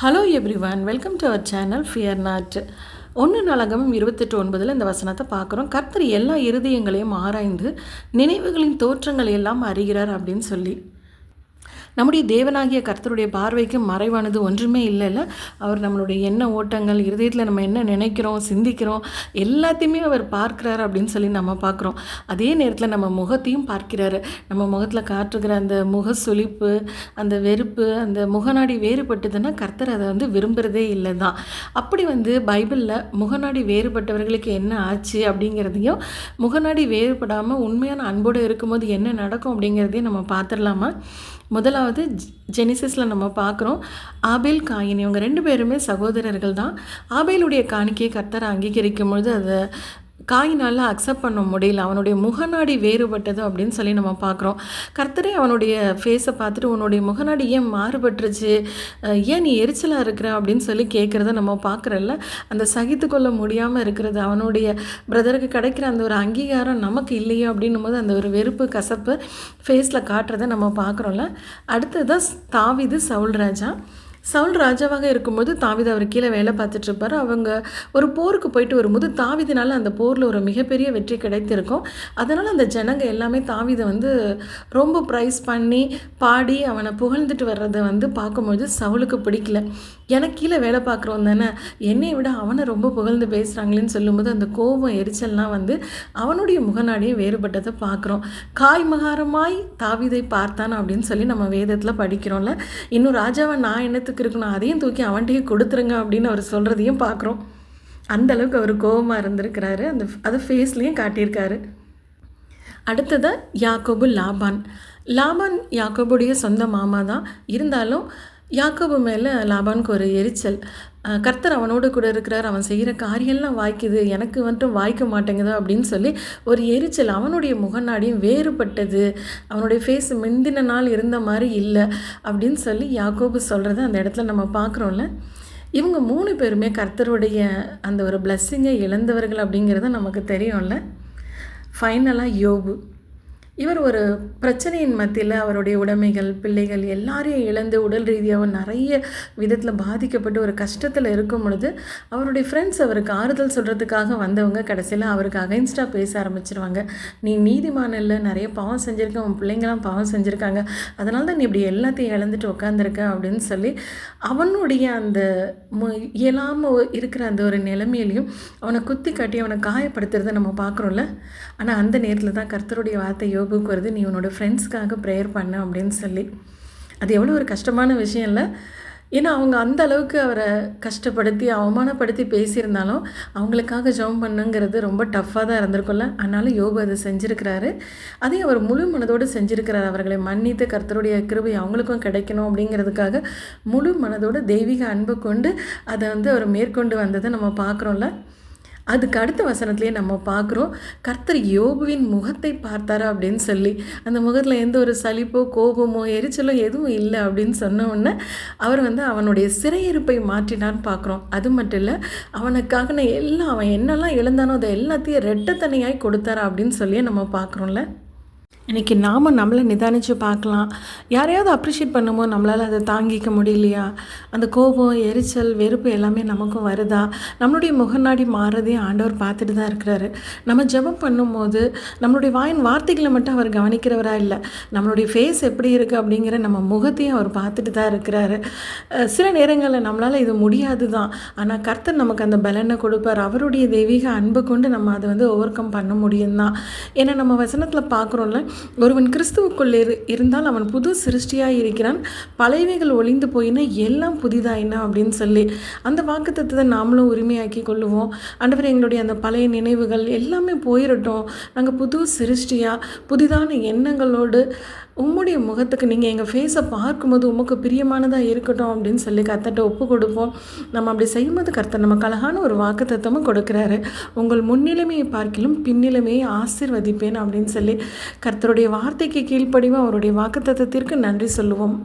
Hello everyone, welcome to our channel fear not. 1 28:9 இந்த வசனத்தை பார்க்குறோம். கர்த்தர் எல்லா இருதயங்களையும் ஆராய்ந்து நினைவுகளின் தோற்றங்களை எல்லாம் அறிகிறார் அப்படின்னு சொல்லி. நம்முடைய தேவனாகிய கர்த்தருடைய பார்வைக்கு மறைவானது ஒன்றுமே இல்லைல்ல. அவர் நம்மளுடைய எண்ண ஓட்டங்கள், இருதயத்தில் நம்ம என்ன நினைக்கிறோம், சிந்திக்கிறோம், எல்லாத்தையுமே அவர் பார்க்குறாரு அப்படின்னு சொல்லி நம்ம பார்க்குறோம். அதே நேரத்தில் நம்ம முகத்தையும் பார்க்கிறாரு. நம்ம முகத்தில் காட்டுகிற அந்த முக சுளிப்பு, அந்த வெறுப்பு, அந்த முகநாடி வேறுபட்டதுன்னா கர்த்தர் அதை விரும்புகிறதே இல்லை தான். அப்படி பைபிளில் முகநாடி வேறுபட்டவர்களுக்கு என்ன ஆச்சு அப்படிங்கிறதையும், முகநாடி வேறுபடாமல் உண்மையான அன்போடு இருக்கும்போது என்ன நடக்கும் அப்படிங்கிறதையும் நம்ம பார்த்துடலாமா? முதலாவது ஜெனிசிஸில் நம்ம பார்க்குறோம், ஆபேல் காயின் இவங்க 2 பேருமே சகோதரர்கள் தான். ஆபேலுடைய காணிக்கையை கர்த்தர் அங்கீகரிக்கும் பொழுது அதை காயினால் அக்செப்ட் பண்ண முடியல. அவனுடைய முகநாடி வேறுபட்டது அப்படின்னு சொல்லி நம்ம பார்க்குறோம். கர்த்தரே அவனுடைய ஃபேஸை பார்த்துட்டு உன்னுடைய முகநாடி ஏன் மாறுபட்டுருச்சு, ஏன் நீ எரிச்சலாக இருக்கிற அப்படின்னு சொல்லி கேட்குறத நம்ம பார்க்குறல்ல. அந்த சகித்து கொள்ள முடியாமல் இருக்கிறது, அவனுடைய பிரதருக்கு கிடைக்கிற அந்த ஒரு அங்கீகாரம் நமக்கு இல்லையோ அப்படின்னும் போது அந்த ஒரு வெறுப்பு கசப்பு ஃபேஸில் காட்டுறதை நம்ம பார்க்குறோம்ல. அடுத்ததான் தாவீது சவுல் ராஜா. சவுல் ராஜாவாக இருக்கும்போது தாவீது அவர் கீழே வேலை பார்த்துட்ருப்பார். அவங்க ஒரு போருக்கு போயிட்டு வரும்போது தாவீதினால் அந்த போரில் ஒரு மிகப்பெரிய வெற்றி கிடைத்திருக்கும். அதனால் அந்த ஜனங்க எல்லாமே தாவீதை ரொம்ப ப்ரைஸ் பண்ணி பாடி அவனை புகழ்ந்துட்டு வர்றதை பார்க்கும்போது சவுலுக்கு பிடிக்கல. எனக்கு கீழே வேலை பார்க்குறோம் தானே, என்னை விட அவனை ரொம்ப புகழ்ந்து பேசுகிறாங்களேன்னு சொல்லும்போது அந்த கோபம் எரிச்சல்லாம் அவனுடைய முகநாடியே வேறுபட்டதை பார்க்குறோம். காய்மகாரமாய் தாவீதை பார்த்தான் அப்படின்னு சொல்லி நம்ம வேதத்தில் படிக்கிறோம்ல. இன்னும் ராஜாவை நான் என்னத்துக்கு இருக்கணும், அதையும் தூக்கி அவன்கிட்டயே கொடுத்துருங்க அப்படின்னு அவர் சொல்கிறதையும் பார்க்குறோம். அந்தளவுக்கு அவர் கோபமாக இருந்திருக்கிறாரு. அதை ஃபேஸ்லேயும் காட்டியிருக்காரு. அடுத்தது யாக்கோபு லாபான். லாபான் யாக்கோபுடைய சொந்த மாமா தான். இருந்தாலும் யாக்கோபு மேலே லாபானுக்கு ஒரு எரிச்சல். கர்த்தர் அவனோடு கூட இருக்கிறார், அவன் செய்கிற காரியெல்லாம் வாய்க்குது, எனக்கு வாய்க்க மாட்டேங்குதோ அப்படின்னு சொல்லி ஒரு எரிச்சல். அவனுடைய முகநாடியும் வேறுபட்டது, அவனுடைய ஃபேஸ் முந்தின நாள் இருந்த மாதிரி இல்லை அப்படின்னு சொல்லி யாக்கோபு சொல்கிறத அந்த இடத்துல நம்ம பார்க்குறோம்ல. இவங்க 3 பேருமே கர்த்தருடைய அந்த ஒரு பிளஸ்ஸிங்கை இழந்தவர்கள் அப்படிங்கிறது நமக்கு தெரியும்ல. ஃபைனலாக யோபு. இவர் ஒரு பிரச்சனையின் மத்தியில் அவருடைய உடைமைகள், பிள்ளைகள் எல்லாரையும் இழந்து உடல் ரீதியாக நிறைய விதத்தில் பாதிக்கப்பட்டு ஒரு கஷ்டத்தில் இருக்கும் பொழுது அவருடைய ஃப்ரெண்ட்ஸ் அவருக்கு ஆறுதல் சொல்கிறதுக்காக வந்தவங்க கடைசியில் அவருக்கு அகைன்ஸ்டாக பேச ஆரம்பிச்சிருவாங்க. நீ நீதிமான் இல்லை, நிறைய பாவம் செஞ்சுருக்க, உன் பிள்ளைங்களாம் பாவம் செஞ்சுருக்காங்க, அதனால தான் நீ இப்படி எல்லாத்தையும் இழந்துட்டு உட்காந்துருக்க அப்படின்னு சொல்லி அவனுடைய அந்த இயலாமல் இருக்கிற அந்த ஒரு நிலைமையிலையும் அவனை குத்தி காட்டி அவனை காயப்படுத்துறதை நம்ம பார்க்குறோம்ல. ஆனால் அந்த நேரத்தில் தான் கர்த்தருடைய வார்த்தை யோபுக்கு வருது, நீ உன்னோட ஃப்ரெண்ட்ஸ்க்காக ப்ரேயர் பண்ண அப்படின்னு சொல்லி. அது எவ்வளோ ஒரு கஷ்டமான விஷயம் இல்லை. ஏன்னா அவங்க அந்த அளவுக்கு அவரை கஷ்டப்படுத்தி அவமானப்படுத்தி பேசியிருந்தாலும் அவங்களுக்காக ஜெபம் பண்ணுங்கிறது ரொம்ப டஃப்பாக தான் இருந்திருக்கும்ல. ஆனாலும் யோபு அதை செஞ்சுருக்கிறாரு. அதே அவர் முழு மனதோடு செஞ்சுருக்கிறார். அவர்களை மன்னித்து கர்த்தருடைய கிருபை அவங்களுக்கும் கிடைக்கணும் அப்படிங்கிறதுக்காக முழு மனதோடு தெய்வீக அன்பு கொண்டு அதை அவர் மேற்கொண்டு வந்ததை நம்ம பார்க்குறோம்ல. அதுக்கு அடுத்த வசனத்துலேயே நம்ம பார்க்குறோம், கர்த்தர் யோபுவின் முகத்தை பார்த்தாரா அப்படின்னு சொல்லி. அந்த முகத்தில் எந்த ஒரு சலிப்போ கோபமோ எரிச்சலோ எதுவும் இல்லை அப்படின்னு சொன்ன உடனே அவர் அவனுடைய சிறையிருப்பை மாற்றினான்னு பார்க்குறோம். அது மட்டும் இல்லை, அவனுக்காக அவன் என்னெல்லாம் இழந்தானோ அதை எல்லாத்தையும் ரெட்டத்தனையாய் கொடுத்தாரா அப்படின்னு சொல்லியே நம்ம பார்க்குறோம்ல. இன்றைக்கி நாம் நம்மளை நிதானித்து பார்க்கலாம். யாரையாவது அப்ரிஷியேட் பண்ணும்போது நம்மளால் அதை தாங்கிக்க முடியலையா? அந்த கோபம், எரிச்சல், வெறுப்பு எல்லாமே நமக்கும் வருதா? நம்மளுடைய முகநாடி மாறுறதையும் ஆண்டவர் பார்த்துட்டு தான் இருக்கிறாரு. நம்ம ஜெபம் பண்ணும்போது நம்மளுடைய வாயின் வார்த்தைகளை மட்டும் அவர் கவனிக்கிறவரா இல்லை, நம்மளுடைய ஃபேஸ் எப்படி இருக்குது அப்படிங்கிற நம்ம முகத்தையும் அவர் பார்த்துட்டு தான் இருக்கிறாரு. சில நேரங்களில் நம்மளால் இது முடியாது தான், ஆனால் கர்த்தர் நமக்கு அந்த பலனை கொடுப்பார். அவருடைய தெய்வீக அன்பு கொண்டு நம்ம அதை ஓவர் கம் பண்ண முடியும் தான். ஏன்னா நம்ம வசனத்தில் பார்க்குறோம்ல, ஒருவன் கிறிஸ்துவுக்குள் இருந்தால் அவன் புது சிருஷ்டியாக இருக்கிறான், பழையவைகள் ஒளிந்து போயினா எல்லாம் புதிதாயினா அப்படின்னு சொல்லி அந்த வாக்குத்தத்தத்தை நாமளும் உரிமையாக்கி கொள்ளுவோம். ஆண்டவரே, எங்களுடைய அந்த பழைய நினைவுகள் எல்லாமே போயிடட்டும், நாங்கள் புது சிருஷ்டியாக புதிதான எண்ணங்களோடு உம்முடைய முகத்துக்கு நீங்கள் எங்கள் ஃபேஸை பார்க்கும்போது உமக்கு பிரியமானதாக இருக்கட்டும் அப்படின்னு சொல்லி கர்த்தர்கிட்ட ஒப்பு கொடுப்போம். நம்ம அப்படி செய்யும்போது கர்த்தர் நமக்கு அழகான ஒரு வாக்குத்தத்தமும் கொடுக்குறாரு. உங்கள் முன்னிலைமையை பார்க்கிலும் பின்னிலைமையை ஆசீர்வதிப்பேன் அப்படின்னு சொல்லி கர்த்தருடைய வார்த்தைக்கு கீழ்ப்படிவோம். அவருடைய வாக்குத்தத்தத்திற்கு நன்றி சொல்லுவோம்.